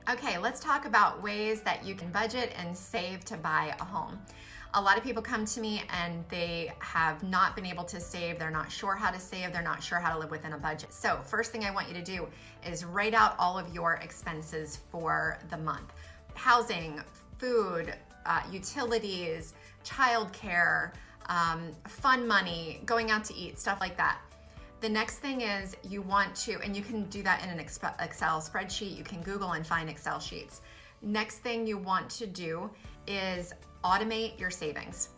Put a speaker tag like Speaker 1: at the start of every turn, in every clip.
Speaker 1: Okay, let's talk about ways that you can budget and save to buy a home. A lot of people come to me and they have not been able to save. They're not sure how to save. They're not sure how to live within a budget. So first thing I want you to do is write out all of your expenses for the month. Housing, food, utilities, childcare, fun money, going out to eat, stuff like that. The next thing is you want to, and you can do that in an Excel spreadsheet. You can Google and find Excel sheets. Next thing you want to do is automate your savings.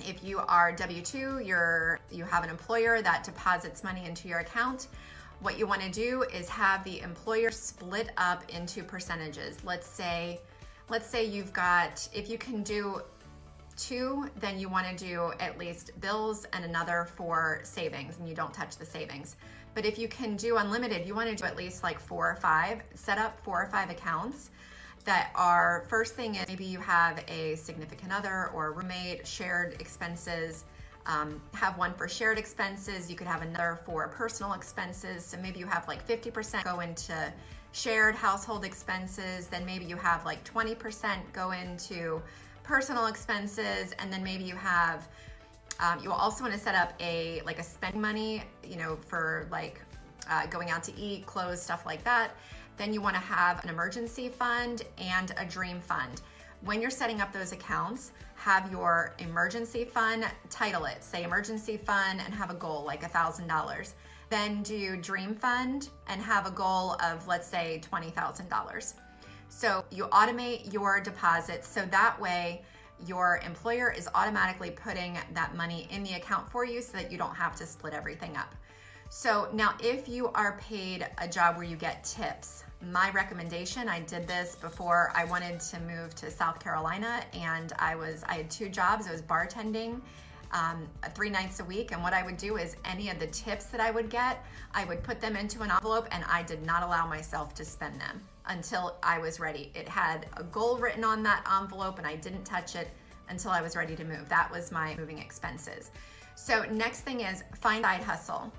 Speaker 1: If you are W-2, you have an employer that deposits money into your account. What you want to do is have the employer split up into percentages. Let's say you've got, if you can do 2, then you want to do at least bills and another for savings, and you don't touch the savings. But if you can do unlimited, you want to do at least like 4 or 5, set up 4 or 5 accounts that are, first thing is maybe you have a significant other or a roommate, shared expenses. Have one for shared expenses. You could have another for personal expenses. So maybe you have like 50% go into shared household expenses, then maybe you have like 20% go into personal expenses, and then maybe you have, you also want to set up a spending money, for like going out to eat, clothes, stuff like that. Then you want to have an emergency fund and a dream fund. When you're setting up those accounts, have your emergency fund, title it, say emergency fund, and have a goal like $1,000. Then do dream fund and have a goal of, let's say, $20,000. So you automate your deposits so that way your employer is automatically putting that money in the account for you so that you don't have to split everything up. So now if you are paid a job where you get tips, my recommendation, I did this before I wanted to move to South Carolina, and I had 2 jobs. I was bartending 3 nights a week, and what I would do is any of the tips that I would get, I would put them into an envelope, and I did not allow myself to spend them until I was ready. It had a goal written on that envelope, and I didn't touch it until I was ready to move. That was my moving expenses. So next thing is find a side hustle.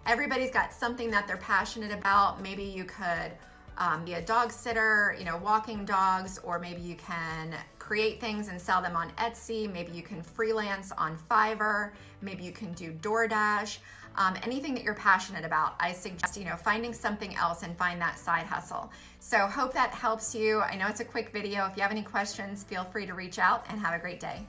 Speaker 1: Everybody's got something that they're passionate about. Maybe you could be a dog sitter, walking dogs, or maybe you can create things and sell them on Etsy. Maybe you can freelance on Fiverr. Maybe you can do DoorDash. Anything that you're passionate about, I suggest, finding something else and find that side hustle. So hope that helps you. I know it's a quick video. If you have any questions, feel free to reach out, and have a great day.